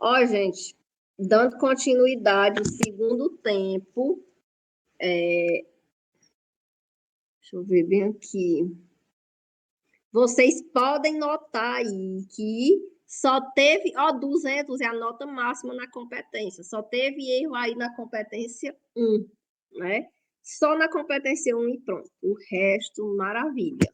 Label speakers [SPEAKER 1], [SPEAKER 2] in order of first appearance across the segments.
[SPEAKER 1] Ó, gente, dando continuidade ao segundo tempo, deixa eu ver bem aqui. Vocês podem notar aí que só teve, 200 é a nota máxima na competência, só teve erro aí na competência 1, né? Só na competência 1 e pronto. O resto, maravilha.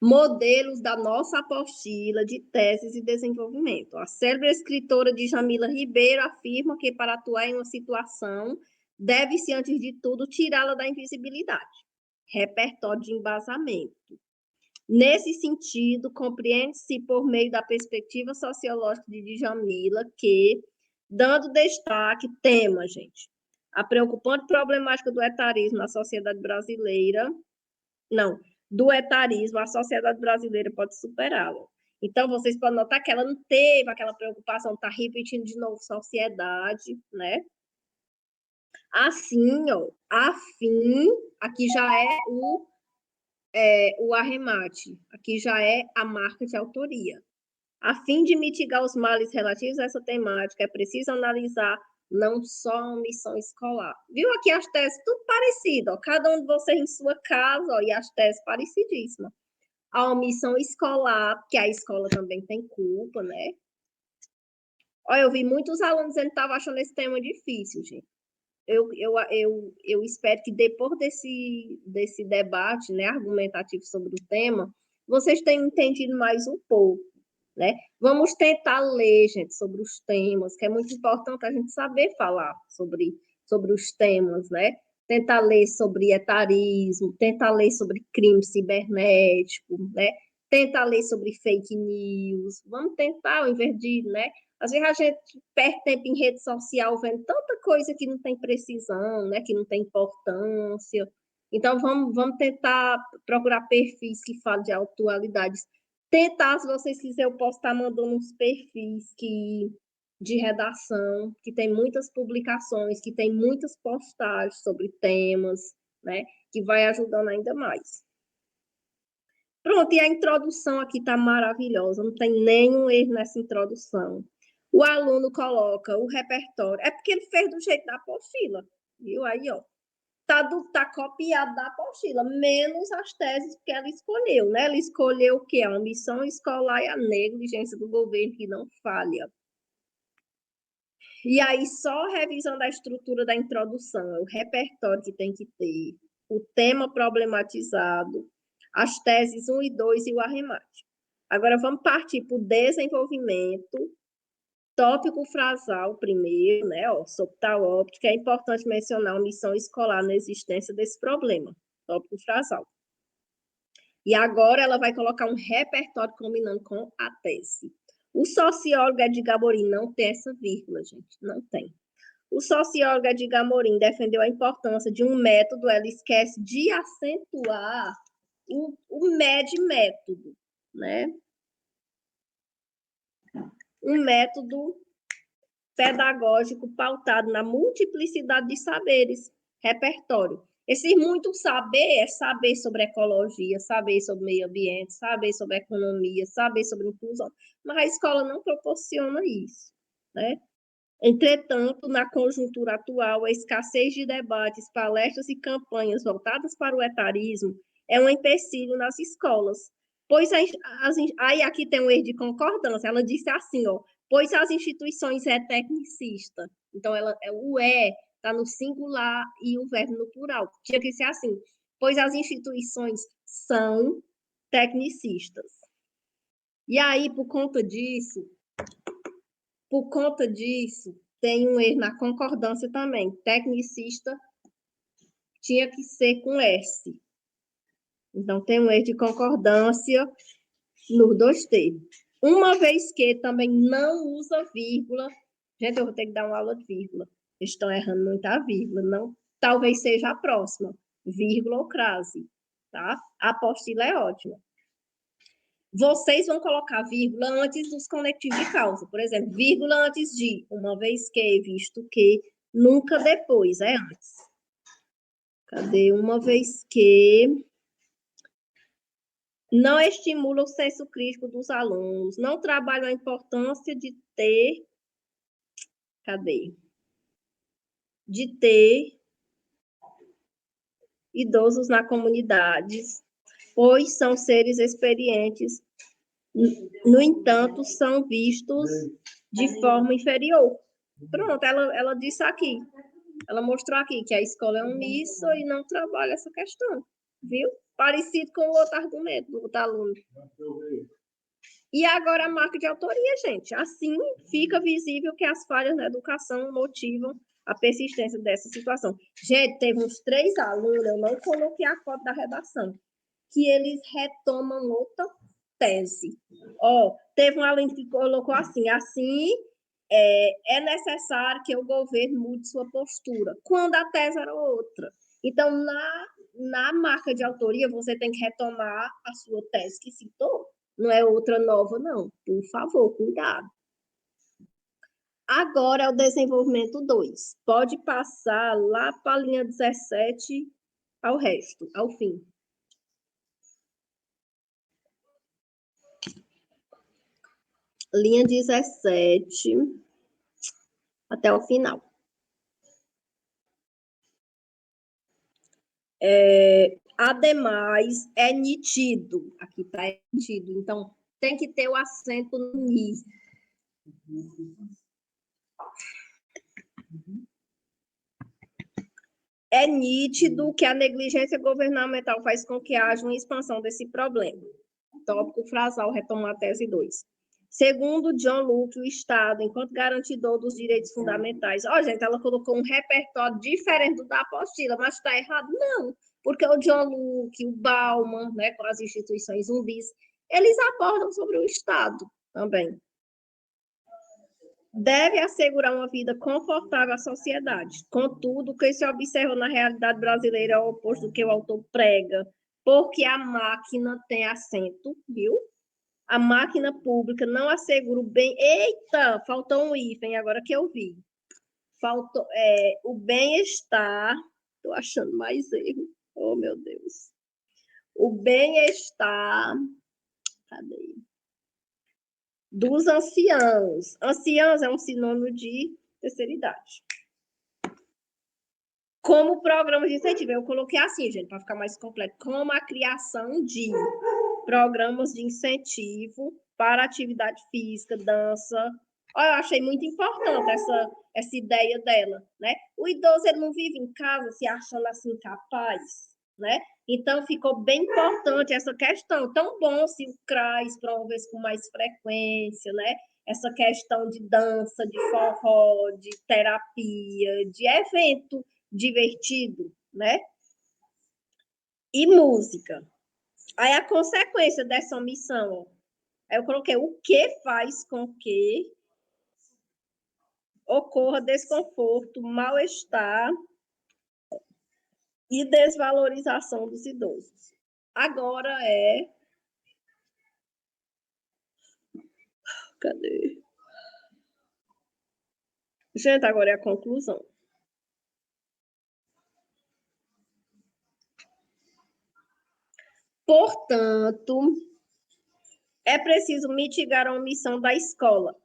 [SPEAKER 1] Modelos da nossa apostila de teses e desenvolvimento. A célebre escritora Djamila Ribeiro afirma que para atuar em uma situação, deve-se, antes de tudo, tirá-la da invisibilidade. Repertório de embasamento. Nesse sentido, compreende-se por meio da perspectiva sociológica de Djamila que, dando destaque, tema, gente, a preocupante problemática do etarismo na sociedade brasileira, do etarismo, a sociedade brasileira pode superá-lo. Então, vocês podem notar que ela não teve aquela preocupação, está repetindo de novo sociedade, né? Assim, afim, aqui já é o arremate, aqui já é a marca de autoria. A fim de mitigar os males relativos a essa temática, é preciso analisar não só a omissão escolar. Viu aqui as teses tudo parecido, ó, cada um de vocês em sua casa, ó, e as teses parecidíssimas. A omissão escolar, porque a escola também tem culpa, né? Ó, eu vi muitos alunos dizendo que estavam achando esse tema difícil, gente. Eu espero que depois desse debate, né, argumentativo sobre o tema, vocês tenham entendido mais um pouco, né? Vamos tentar ler, gente, sobre os temas, que é muito importante a gente saber falar sobre os temas, né? Tentar ler sobre etarismo, tentar ler sobre crime cibernético, né? Tentar ler sobre fake news. Vamos tentar, ao invés de, né? Às vezes a gente perde tempo em rede social vendo tanta coisa que não tem precisão, né? Que não tem importância. Então, vamos tentar procurar perfis que falem de atualidades. Tentar, se vocês quiserem, eu posso estar mandando uns perfis de redação, que tem muitas publicações, que tem muitas postagens sobre temas, né? Que vai ajudando ainda mais. Pronto, e a introdução aqui está maravilhosa, não tem nenhum erro nessa introdução. O aluno coloca o repertório, é porque ele fez do jeito da apostila, viu? Aí, ó, tá copiado da apostila, menos as teses que ela escolheu, né? Ela escolheu o quê? A omissão escolar e a negligência do governo, que não falha. E aí, só revisando a estrutura da introdução, o repertório que tem que ter, o tema problematizado, as teses 1 e 2 e o arremate. Agora, vamos partir para o desenvolvimento, tópico frasal primeiro, né, sobre tal óptica. É importante mencionar a omissão escolar na existência desse problema, tópico frasal. E agora ela vai colocar um repertório combinando com a tese. O sociólogo Edgar Morin não tem essa vírgula, gente, não tem. O sociólogo Edgar Morin defendeu a importância de um método, ela esquece de acentuar o método, né? Um método pedagógico pautado na multiplicidade de saberes, repertório. Esse muito saber é saber sobre ecologia, saber sobre meio ambiente, saber sobre economia, saber sobre inclusão, mas a escola não proporciona isso, né? Entretanto, na conjuntura atual, a escassez de debates, palestras e campanhas voltadas para o etarismo é um empecilho nas escolas, pois aí aqui tem um erro de concordância, ela disse assim, ó, pois as instituições é tecnicista, então o está no singular e o verbo no plural, tinha que ser assim, pois as instituições são tecnicistas. E aí, por conta disso, tem um erro na concordância também. Tecnicista tinha que ser com S. Então, tem um erro de concordância nos dois termos. Uma vez que também não usa vírgula. Gente, eu vou ter que dar uma aula de vírgula. Eles estão errando muito a vírgula. Não, talvez seja a próxima. Vírgula ou crase. Tá? A apostila é ótima. Vocês vão colocar vírgula antes dos conectivos de causa. Por exemplo, vírgula antes de, uma vez que, visto que, nunca depois, é antes. Cadê? Uma vez que, não estimula o senso crítico dos alunos, não trabalha a importância de ter, cadê? De ter idosos na comunidade, pois são seres experientes, no entanto, são vistos de forma inferior. Pronto, ela disse aqui, ela mostrou aqui que a escola é omissa e não trabalha essa questão, viu? Parecido com o outro argumento do outro aluno. E agora a marca de autoria, gente. Assim fica visível que as falhas na educação motivam a persistência dessa situação. Gente, teve uns 3 alunos, eu não coloquei a foto da redação, que eles retomam outra tese. Teve um aluno que colocou assim, é necessário que o governo mude sua postura, quando a tese era outra. Então, na marca de autoria, você tem que retomar a sua tese que citou, não é outra nova, não. Por favor, cuidado. Agora é o desenvolvimento 2. Pode passar lá para a linha 17 ao resto, ao fim. Linha 17 até o final. Ademais, é nítido. Aqui está nítido. Então, tem que ter o acento no ni. É nítido que a negligência governamental faz com que haja uma expansão desse problema. Tópico frasal, retomar a tese 2. Segundo John Locke, o Estado, enquanto garantidor dos direitos fundamentais... gente, ela colocou um repertório diferente do da apostila, mas está errado? Não, porque o John Locke, o Bauman, né, com as instituições zumbis, eles abordam sobre o Estado também. Deve assegurar uma vida confortável à sociedade. Contudo, o que se observa na realidade brasileira é o oposto do que o autor prega, porque a máquina tem assento, viu? A máquina pública não assegura o bem... Eita, faltou um hífen, agora que eu vi. Faltou o bem-estar... Estou achando mais erro. Oh, meu Deus. O bem-estar... Cadê? Dos anciãos. Anciãos é um sinônimo de terceira idade. Como programa de incentivo, eu coloquei assim, gente, para ficar mais completo, como a criação de programas de incentivo para atividade física, dança. Eu achei muito importante essa ideia dela, né? O idoso, ele não vive em casa se achando assim capaz, né? Então, ficou bem importante essa questão. Tão bom se o CRAS promovesse com mais frequência, né? Essa questão de dança, de forró, de terapia, de evento divertido, né? E música. Aí a consequência dessa omissão, eu coloquei o que faz com que ocorra desconforto, mal-estar e desvalorização dos idosos. Agora Cadê? Gente, agora é a conclusão. Portanto, é preciso mitigar a omissão da escola.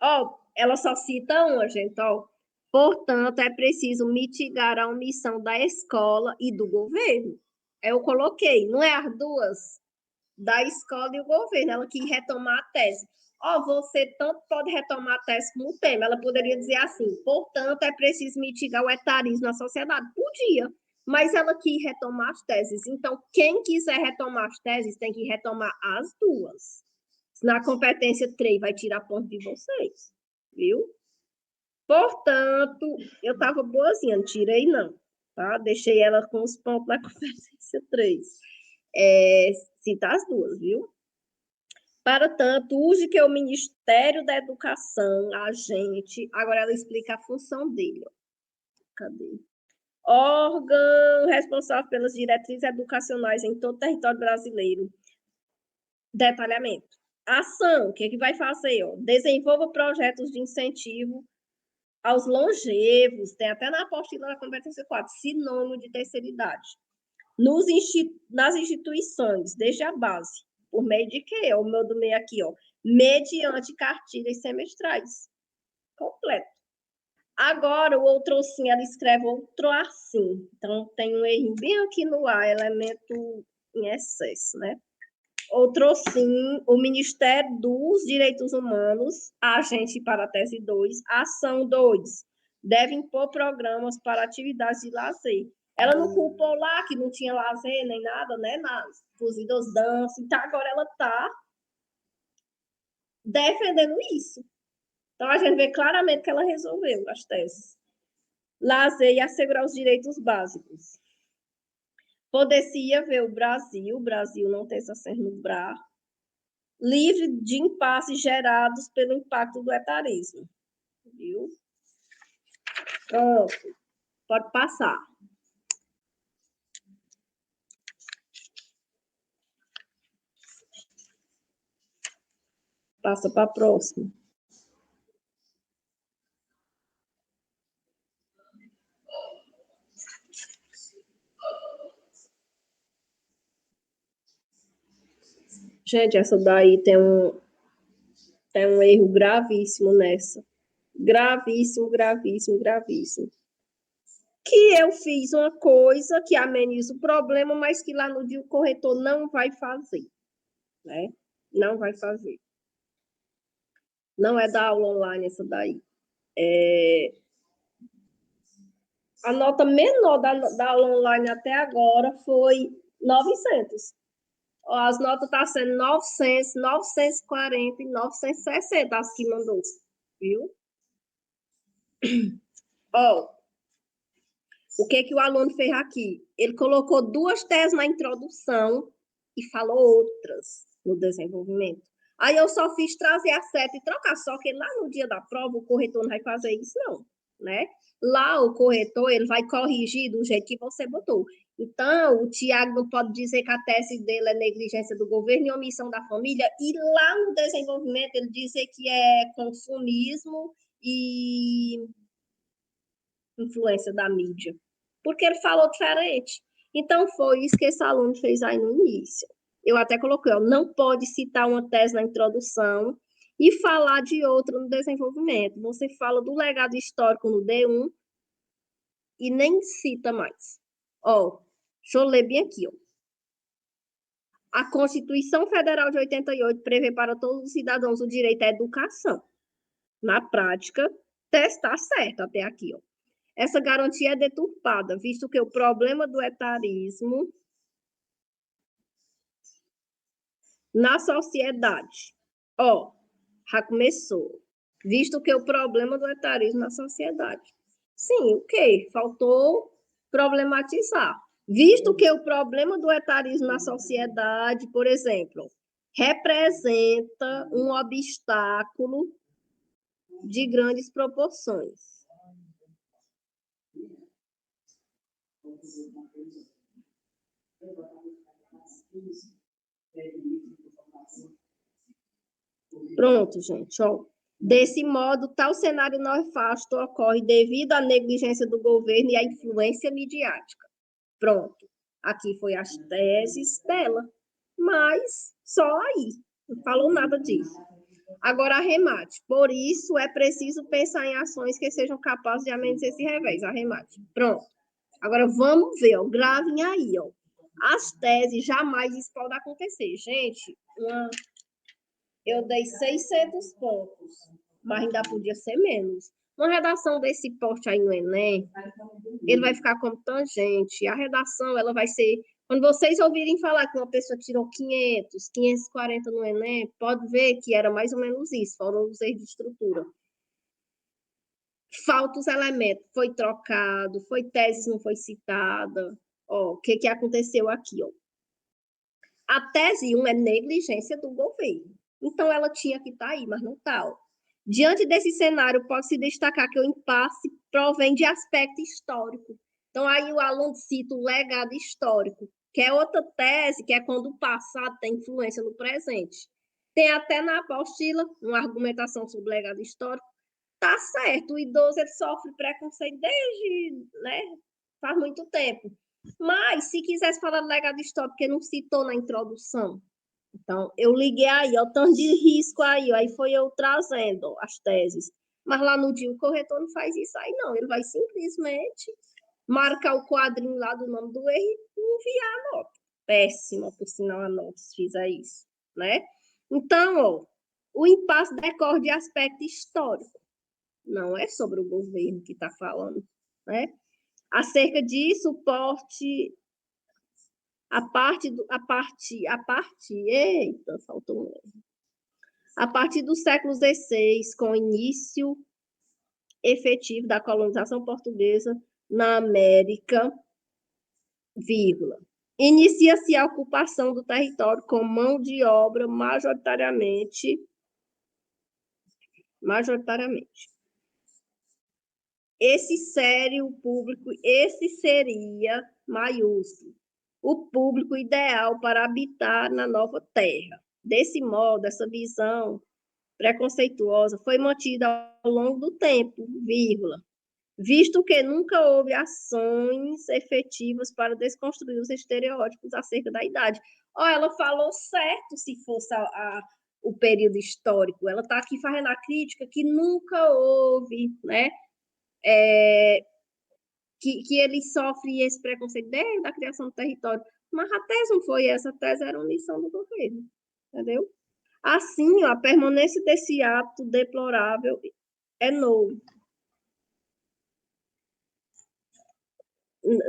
[SPEAKER 1] Ela só cita uma, gente, Portanto, é preciso mitigar a omissão da escola e do governo. Eu coloquei, não é as duas? Da escola e o governo. Ela quis retomar a tese. Você tanto pode retomar a tese como o tema. Ela poderia dizer assim, portanto, é preciso mitigar o etarismo na sociedade. Podia, mas ela quis retomar as teses. Então, quem quiser retomar as teses tem que retomar as duas. Na competência 3 vai tirar ponto de vocês, viu? Portanto, eu estava boazinha, não tirei não, tá? Deixei ela com os pontos na competência 3. Cita as duas, viu? Para tanto, use que o Ministério da Educação, agora ela explica a função dele. Cadê? Órgão responsável pelas diretrizes educacionais em todo o território brasileiro. Detalhamento. Ação, o que vai fazer? Desenvolva projetos de incentivo aos longevos, tem até na apostila da competência 4, sinônimo de terceira idade. Nas instituições, desde a base. Por meio de quê? O meu do meio aqui, ó. Mediante cartilhas semestrais. Completo. Agora, o outro sim, ela escreve outro assim. Então, tem um erro bem aqui no A, elemento em excesso, né? Outro sim, o Ministério dos Direitos Humanos, agente para a tese 2, ação 2, deve impor programas para atividades de lazer. Ela não culpou lá que não tinha lazer nem nada, né? Os idosos dançam, então agora ela está defendendo isso. Então a gente vê claramente que ela resolveu as teses. Lazer e assegurar os direitos básicos. Poder-se ver o Brasil não tem essa ser no BRA, livre de impasses gerados pelo impacto do etarismo. Viu? Pronto, pode passar. Passa para a próxima. Gente, essa daí tem um erro gravíssimo nessa. Gravíssimo, gravíssimo, gravíssimo. Que eu fiz uma coisa que ameniza o problema, mas que lá no dia o corretor não vai fazer. Né? Não vai fazer. Não é da aula online essa daí. A nota menor da aula online até agora foi 900. As notas estão sendo 900, 940 e 960, as que mandou, viu? Ó, o que o aluno fez aqui? Ele colocou 2 teses na introdução e falou outras no desenvolvimento. Aí eu só fiz trazer a seta e trocar, só que lá no dia da prova o corretor não vai fazer isso não, né? Lá o corretor ele vai corrigir do jeito que você botou. Então, o Tiago não pode dizer que a tese dele é negligência do governo e omissão da família, e lá no desenvolvimento ele dizer que é consumismo e influência da mídia, porque ele falou diferente. Então, foi isso que esse aluno fez aí no início. Eu até coloquei, ó, não pode citar uma tese na introdução e falar de outra no desenvolvimento. Você fala do legado histórico no D1 e nem cita mais. Ó, deixa eu ler bem aqui, ó. A Constituição Federal de 88 prevê para todos os cidadãos o direito à educação. Na prática, está certo até aqui, ó. Essa garantia é deturpada, visto que o problema do etarismo na sociedade, ó, já começou, visto que o problema do etarismo na sociedade. Sim, o quê? Faltou problematizar. Visto que o problema do etarismo na sociedade, por exemplo, representa um obstáculo de grandes proporções. Pronto, gente, ó. Desse modo, tal cenário nefasto ocorre devido à negligência do governo e à influência midiática. Pronto. Aqui foi as teses dela, mas só aí. Não falou nada disso. Agora, arremate. Por isso, é preciso pensar em ações que sejam capazes de amenizar esse revés. Arremate. Pronto. Agora, vamos ver, ó. Gravem aí, ó. As teses, jamais isso pode acontecer. Gente, eu dei 600 pontos, mas ainda podia ser menos. Uma redação desse porte aí no Enem, ele vai ficar como tangente. A redação, ela vai ser... Quando vocês ouvirem falar que uma pessoa tirou 500, 540 no Enem, pode ver que era mais ou menos isso, foram os erros de estrutura. Falta os elementos, foi trocado, foi tese, não foi citada. Ó, o que aconteceu aqui, ó? A tese 1 é negligência do governo. Então, ela tinha que estar aí, mas não está. Diante desse cenário, pode-se destacar que o impasse provém de aspecto histórico. Então, aí o aluno cita o legado histórico, que é outra tese, que é quando o passado tem influência no presente. Tem até na apostila uma argumentação sobre o legado histórico. Tá certo, o idoso ele sofre preconceito desde, né, faz muito tempo. Mas, se quisesse falar do legado histórico, porque não citou na introdução, Então, eu liguei aí, ó, o tanto de risco aí, ó, aí foi eu trazendo ó, as teses. Mas lá no dia o corretor não faz isso aí, não. Ele vai simplesmente marcar o quadrinho lá do nome do erro e enviar a nota. Péssima, por sinal, a nota se fizer isso, né? Então, ó, o impasse decorre de aspecto histórico. Não é sobre o governo que está falando, né? Acerca disso, o porte eita, faltou um erro. A partir do século XVI, com o início efetivo da colonização portuguesa na América, vírgula, inicia-se a ocupação do território com mão de obra majoritariamente. Esse seria maiúsculo, o público ideal para habitar na nova terra. Desse modo, essa visão preconceituosa foi mantida ao longo do tempo, vírgula, visto que nunca houve ações efetivas para desconstruir os estereótipos acerca da idade. Oh, ela falou certo se fosse o período histórico. Ela está aqui fazendo a crítica que nunca houve, né? Que ele sofre esse preconceito desde a criação do território. Mas a tese não foi essa, a tese era uma missão do governo, entendeu? Assim, a permanência desse ato deplorável é novo.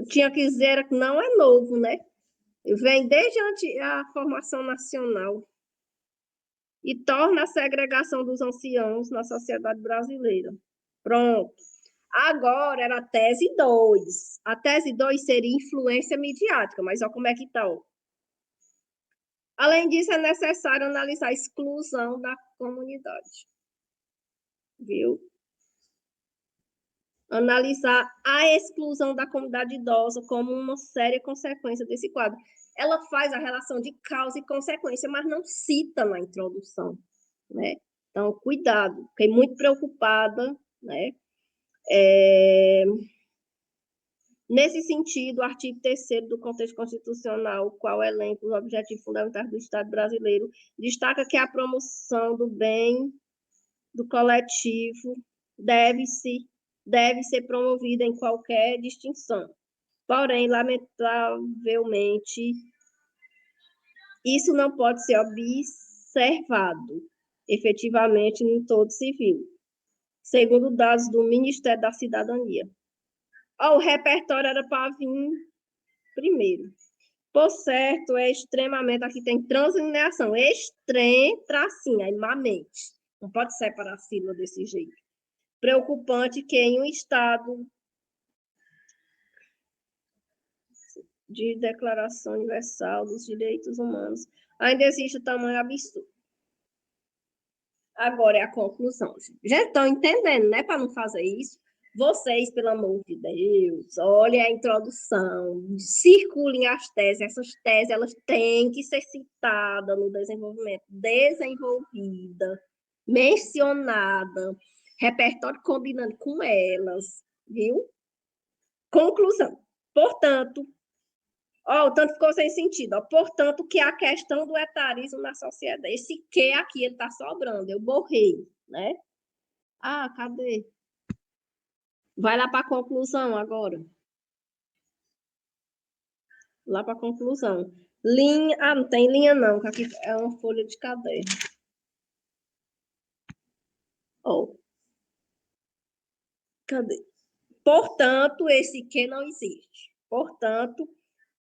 [SPEAKER 1] Tinha que dizer que não é novo, né? Vem desde a formação nacional e torna a segregação dos anciãos na sociedade brasileira. Pronto. Agora era a tese 2. A tese 2 seria influência midiática, mas olha como é que está. Além disso, é necessário analisar a exclusão da comunidade. Viu? Analisar a exclusão da comunidade idosa como uma séria consequência desse quadro. Ela faz a relação de causa e consequência, mas não cita na introdução, né? Então, cuidado, fiquei muito preocupada, né? Nesse sentido, o artigo 3º do contexto constitucional, qual elenca os objetivos fundamentais do Estado brasileiro, destaca que a promoção do bem do coletivo deve ser promovida em qualquer distinção. Porém, lamentavelmente, isso não pode ser observado efetivamente em todo civil, segundo dados do Ministério da Cidadania. O repertório era para vir primeiro. Por certo, é extremamente, aqui tem translineação, tracinho, aí mamente. Não pode separar a sílaba desse jeito. Preocupante que em um Estado de Declaração Universal dos Direitos Humanos ainda existe o tamanho absurdo. Agora é a conclusão. Já estão entendendo, né? Para não fazer isso. Vocês, pelo amor de Deus, olhem a introdução, circulem as teses. Essas teses elas têm que ser citadas no desenvolvimento, desenvolvida, mencionada, repertório combinando com elas, viu? Conclusão. Portanto, o tanto ficou sem sentido. Portanto, que a questão do etarismo na sociedade, esse que aqui ele está sobrando, eu borrei, né? Cadê? Vai lá para a conclusão agora. Lá para a conclusão. Linha. Não tem linha não, que aqui é uma folha de caderno. Cadê? Portanto, esse que não existe. Portanto,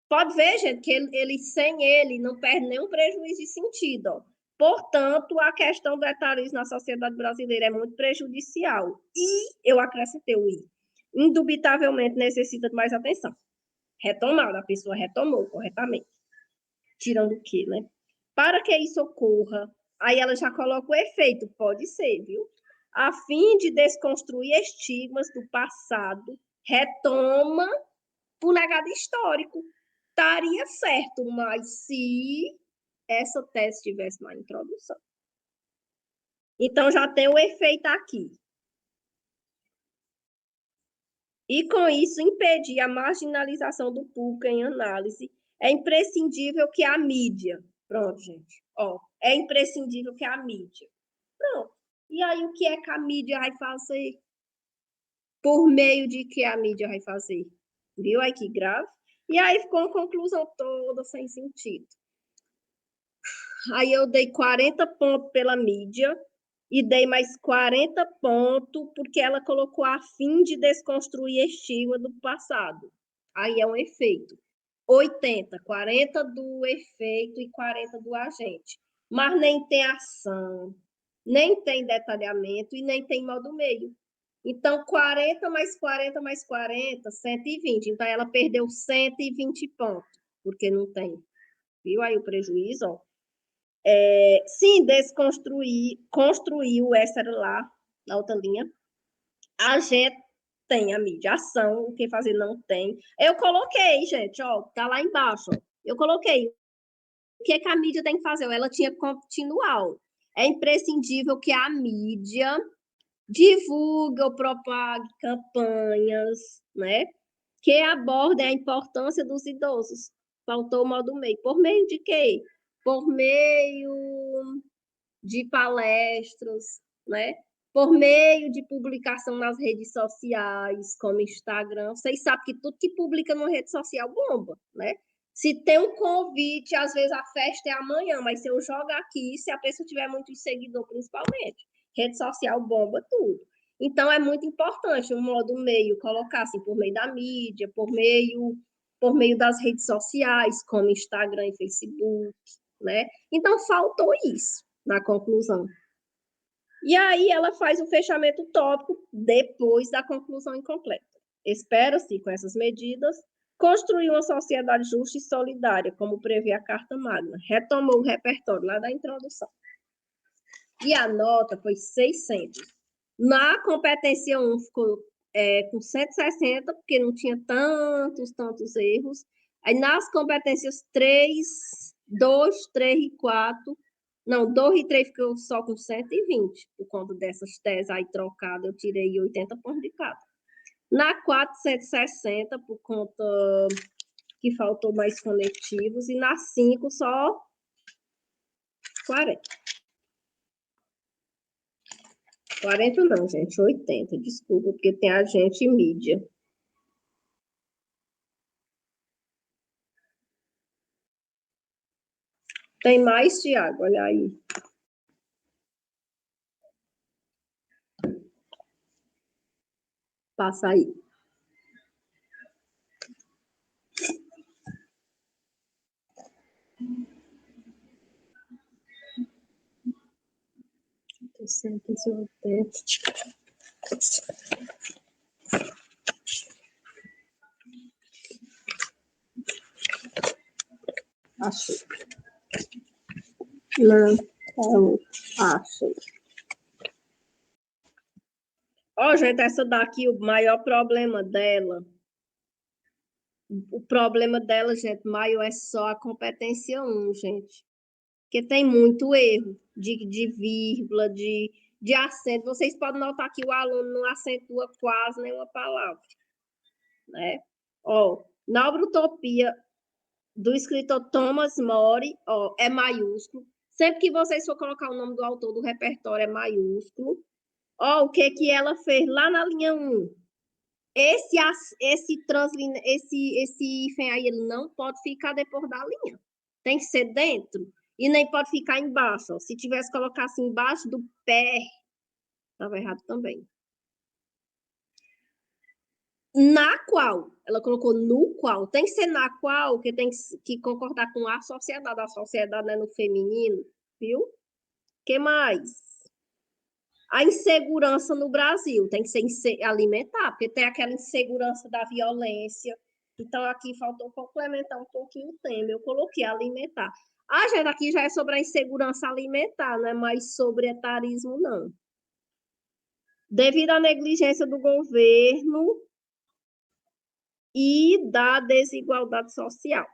[SPEAKER 1] pode ver, gente, que ele sem ele não perde nenhum prejuízo de sentido. Ó. Portanto, a questão do etarismo na sociedade brasileira é muito prejudicial. E eu acrescentei o I. Indubitavelmente necessita de mais atenção. Retomada, a pessoa retomou corretamente. Tirando o quê, né? Para que isso ocorra, aí ela já coloca o efeito, pode ser, viu? A fim de desconstruir estigmas do passado, retoma o legado histórico. Estaria certo, mas se essa tese tivesse uma introdução. Então, já tem o efeito aqui. E, com isso, impedir a marginalização do público em análise, é imprescindível que a mídia, Pronto, gente. Ó, é imprescindível que a mídia. Pronto. E aí, o que é que a mídia vai fazer? Por meio de que a mídia vai fazer? Viu aí que grave? E aí ficou uma conclusão toda sem sentido. Aí eu dei 40 pontos pela mídia e dei mais 40 pontos porque ela colocou a fim de desconstruir estigma do passado. Aí é um efeito. 80, 40 do efeito e 40 do agente. Mas nem tem ação, nem tem detalhamento e nem tem modo meio. Então, 40 mais 40 mais 40, 120. Então, ela perdeu 120 pontos, porque não tem. Viu aí o prejuízo? Ó. Sim, construiu essa lá, na outra linha. A gente tem a mídia, ação, o que fazer não tem. Eu coloquei, gente, ó, tá lá embaixo. Ó. Eu coloquei. O que, é que a mídia tem que fazer? Ela tinha que continuar. É imprescindível que a mídia divulgue ou propague campanhas, né? Que abordem a importância dos idosos. Faltou o modo meio. Por meio de quê? Por meio de palestras, né? Por meio de publicação nas redes sociais, como Instagram. Vocês sabem que tudo que publica numa rede social bomba, né? Se tem um convite, às vezes a festa é amanhã, mas se eu jogar aqui, se a pessoa tiver muito seguidor, principalmente, rede social bomba tudo. Então, é muito importante o modo meio, colocar assim, por meio da mídia, por meio das redes sociais, como Instagram e Facebook, né? Então, faltou isso na conclusão. E aí ela faz o fechamento tópico depois da conclusão incompleta. Espera-se, com essas medidas, construir uma sociedade justa e solidária, como prevê a Carta Magna. Retomou o repertório lá da introdução. E a nota foi 600. Na competência 1 ficou com 160, porque não tinha tantos erros. Aí nas competências 3, 2, 3 e 4, não, 2 e 3 ficou só com 120, por conta dessas teses aí trocadas, eu tirei 80 pontos de cada. Na 4, 160, por conta que faltou mais conectivos, e na 5, só 40. 40 não, gente, 80, desculpa, porque tem agente e mídia. Tem mais, Tiago? Olha aí. Passa aí. Achei. Não, achei. Ó, gente, essa daqui, o maior problema dela, gente, maior é só a competência 1, gente. Porque tem muito erro de vírgula, de acento. Vocês podem notar que o aluno não acentua quase nenhuma palavra, né? Ó, na Obrutopia do escritor Thomas More, ó, é maiúsculo. Sempre que vocês for colocar o nome do autor do repertório, é maiúsculo. Ó, o que que ela fez lá na linha 1? Esse hífen aí, ele não pode ficar depois da linha. Tem que ser dentro. E nem pode ficar embaixo. Ó. Se tivesse colocar assim embaixo do pé, estava errado também. Na qual? Ela colocou no qual. Tem que ser na qual, que tem que concordar com a sociedade. A sociedade é no feminino, viu? Que mais? A insegurança no Brasil tem que ser alimentar, porque tem aquela insegurança da violência. Então, aqui faltou complementar um pouquinho o tema. Eu coloquei alimentar. Ah, gente, aqui já é sobre a insegurança alimentar, não é mais sobre etarismo, não. Devido à negligência do governo e da desigualdade social.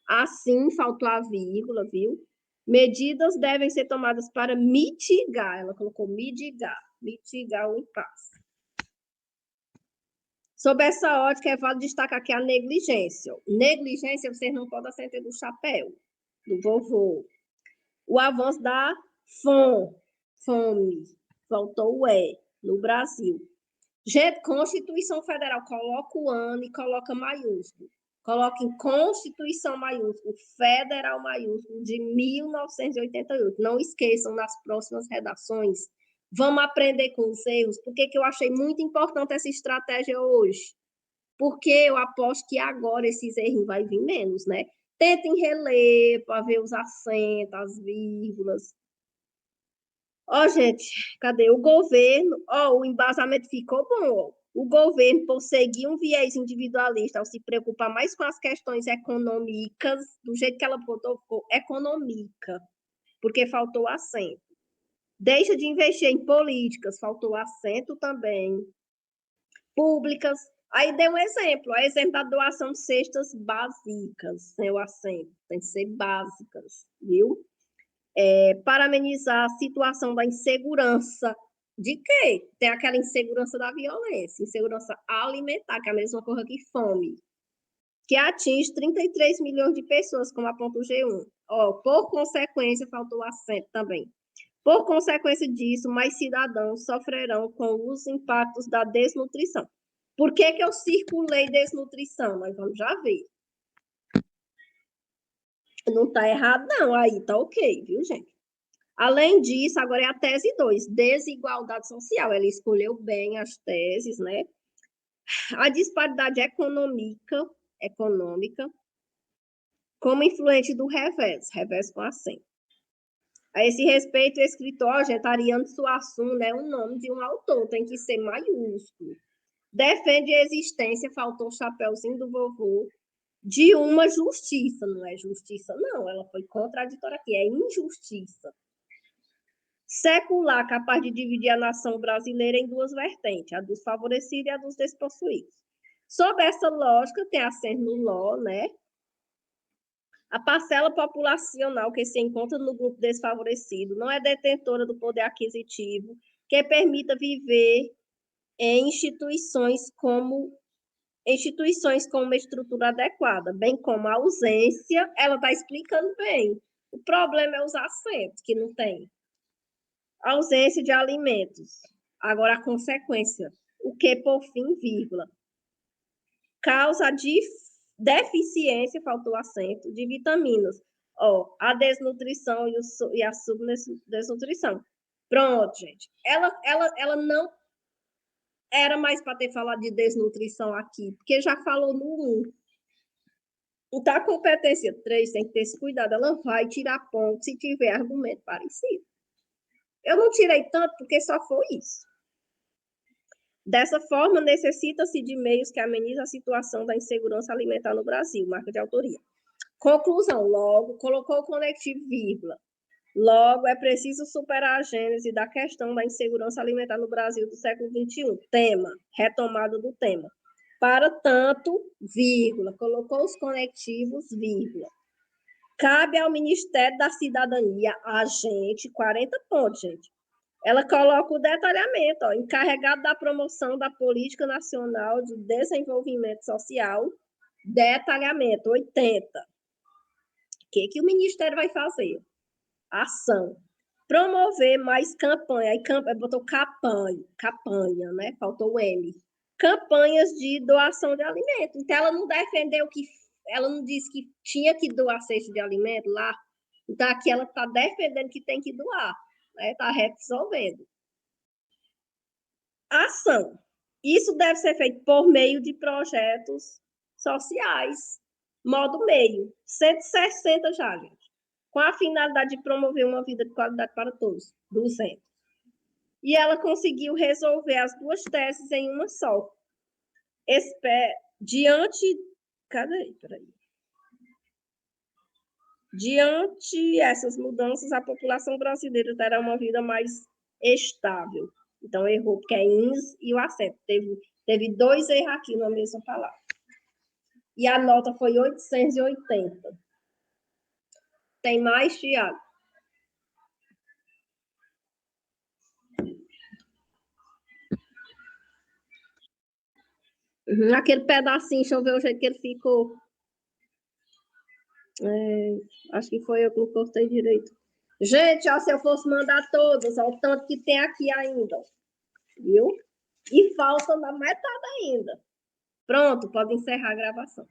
[SPEAKER 1] Assim, faltou a vírgula, viu? Medidas devem ser tomadas para mitigar, ela colocou mitigar o impasse. Sob essa ótica, é válido destacar aqui a negligência. Negligência, vocês não podem acender do chapéu. do vovô. O avanço da fome, faltou o E, no Brasil. Gente, Constituição Federal, coloca o ano e coloca maiúsculo. Coloca em Constituição maiúsculo, Federal maiúsculo, de 1988. Não esqueçam nas próximas redações. Vamos aprender com os erros. Por que eu achei muito importante essa estratégia hoje? Porque eu aposto que agora esses erros vai vir menos, né? Tentem reler para ver os acentos, as vírgulas. Ó, gente, cadê o governo? Ó, o embasamento ficou bom, ó. O governo, por seguir um viés individualista, ao se preocupar mais com as questões econômicas, do jeito que ela botou, ficou econômica, porque faltou acento. Deixa de investir em políticas, faltou acento também. Públicas. Aí deu um exemplo, da doação de cestas básicas, sem o acento, tem que ser básicas, viu? Para amenizar a situação da insegurança. De quê? Tem aquela insegurança da violência, insegurança alimentar, que é a mesma coisa que fome, que atinge 33 milhões de pessoas, como aponta o G1. Por consequência, faltou acento também. Por consequência disso, mais cidadãos sofrerão com os impactos da desnutrição. Por que eu circulei desnutrição? Nós vamos já ver. Não está errado, não. Aí está ok, viu, gente? Além disso, agora é a tese 2, desigualdade social. Ela escolheu bem as teses, né? A disparidade econômica, como influente do revés com acento. A esse respeito, o escritor, gente, Ariano Suassuna é o nome de um autor, tem que ser maiúsculo. Defende a existência, faltou o chapéuzinho do vovô, de uma justiça. Não é justiça, não, ela foi contraditória aqui, é injustiça. Secular, capaz de dividir a nação brasileira em duas vertentes, a dos favorecidos e a dos despossuídos. Sob essa lógica, tem acento no LO, né? A parcela populacional que se encontra no grupo desfavorecido não é detentora do poder aquisitivo que permita viver em instituições com uma estrutura adequada, bem como a ausência, ela está explicando bem. O problema é os acentos, que não tem. Ausência de alimentos. Agora, a consequência. O que, por fim, vírgula. Causa de deficiência, faltou acento, de vitaminas. A desnutrição e a subdesnutrição. Pronto, gente. Ela não era mais para ter falado de desnutrição aqui, porque já falou no 1. Então, a competência 3 tem que ter esse cuidado. Ela vai tirar ponto se tiver argumento parecido. Eu não tirei tanto porque só foi isso. Dessa forma, necessita-se de meios que amenizem a situação da insegurança alimentar no Brasil, marca de autoria. Conclusão, logo, colocou o conectivo, vírgula. Logo, é preciso superar a gênese da questão da insegurança alimentar no Brasil do século XXI. Tema, retomada do tema. Para tanto, vírgula, colocou os conectivos, vírgula. Cabe ao Ministério da Cidadania, a gente, 40 pontos, gente. Ela coloca o detalhamento, encarregado da promoção da Política Nacional de Desenvolvimento Social, detalhamento, 80. O que o Ministério vai fazer? Ação. Promover mais campanha. Aí botou campanha, né? Faltou o M. Campanhas de doação de alimento. Então, ela não defendeu que... Ela não disse que tinha que doar cesta de alimento lá. Então, aqui ela está defendendo que tem que doar. Está resolvendo. Ação. Isso deve ser feito por meio de projetos sociais. Modo meio. 160 já, gente. Com a finalidade de promover uma vida de qualidade para todos. 200. E ela conseguiu resolver as duas teses em uma só. Diante... Cadê? Peraí. Diante essas mudanças, a população brasileira terá uma vida mais estável. Então, errou, porque é ins e o acento. Teve 2 erros aqui na mesma palavra. E a nota foi 880. Tem mais, Tiago? Aquele pedacinho, deixa eu ver o jeito que ele ficou. Acho que foi eu que não postei direito. Gente, ó, se eu fosse mandar todas, ó, o tanto que tem aqui ainda, viu? E falta na metade ainda. Pronto, pode encerrar a gravação.